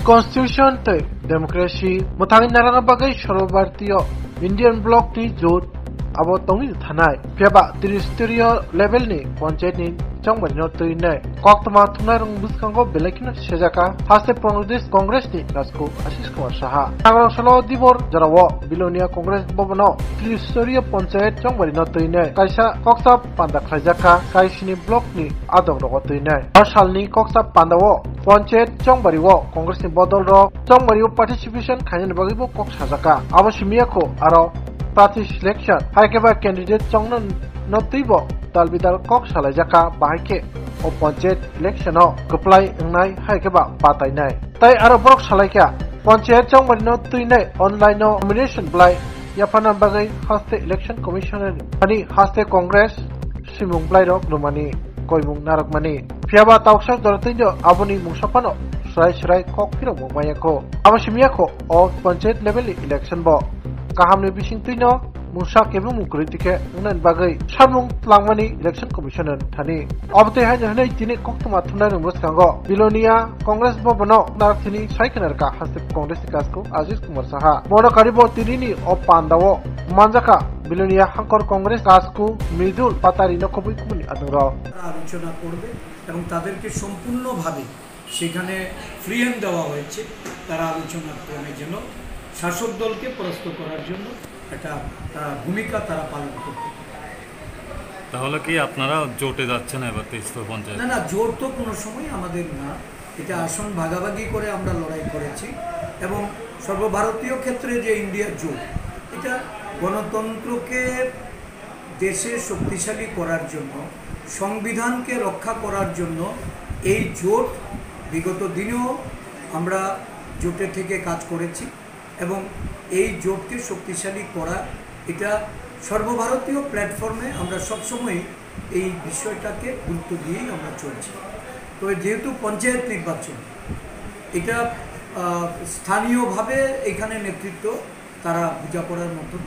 constitution tei democracy muthangin naranga bagai sarobhartiya Indian bloc ni jot abo tongi thanai pheba tristorio level ni panchayat ni chongmari no tuine koktama thunarung buskango belakina sejaka haste Pradesh Congress ni rasko Ashish Kumar Saha nagrang salo dibor jarawo bilonia Congress bobono tristorio panchayat chongmari no tuine kaisa koksa panda khaijaka kaisini block ni adong ro tuine salni koksa pandawo panchayat chongmari wo Congress ni bodol ro chongmari participation khaini bagibo kok sajaka abo simiyako aro Party selection haikeba candidate chongno notibo dalbidal kok salajaka bahike o panchayat election o kuplai ngnai haikeba patai nai tai aro brok salaikya panchayat chongmari no tuinai online no nomination blai yapana bagai haste election commissioner ani haste congress simung blai rok numani koimung narak mani phiaba tawsak dortinjo aboni musapano srai kok phiro momayako abasimiyako o panchayat level election bo kahamni bising tuino musa kebu mukritike unan bagai samung tlangmani election commissioner thani abte hanai tini koktuma thunai muskango bilonia congress bobono narthini saikenar ka haste congress kasko Ashish Kumar Saha mono karibo tinini o pandawo manjaka bilonia hankor congress kasko mridul patari no kobui kumuni adura আলোচনা করবে এবং তাদেরকে সম্পূর্ণভাবে সেখানে free hand দেওয়া হয়েছে তারা আলোচনা ক্রমের জন্য শাসক দলকে পরাস্ত করার জন্য একটা ভূমিকা তারা পালন করবে। তাহলে কি আপনারা জোটে যাচ্ছেন এবার 23 পঞ্চায়েত? না জোট তো কোনো সময় আমাদের না, এটা আসন ভাগাভাগি করে আমরা লড়াই করেছি এবং সর্বভারতীয় ক্ষেত্রে যে ইন্ডিয়ার জোট এটা গণতন্ত্রকে দেশে শক্তিশালী করার জন্য সংবিধানকে রক্ষা করার জন্য এই জোট বিগত দিনেও আমরা জোটে থেকে কাজ করেছি এবং এই জোটকে শক্তিশালী করা এটা সর্বভারতীয় প্ল্যাটফর্মে আমরা সবসময় এই বিষয়টাকে গুরুত্ব দিয়েই আমরা চলছি। তবে যেহেতু পঞ্চায়েত নির্বাচন এটা স্থানীয়ভাবে এখানে নেতৃত্ব তারা বোঝাপড়ার মতন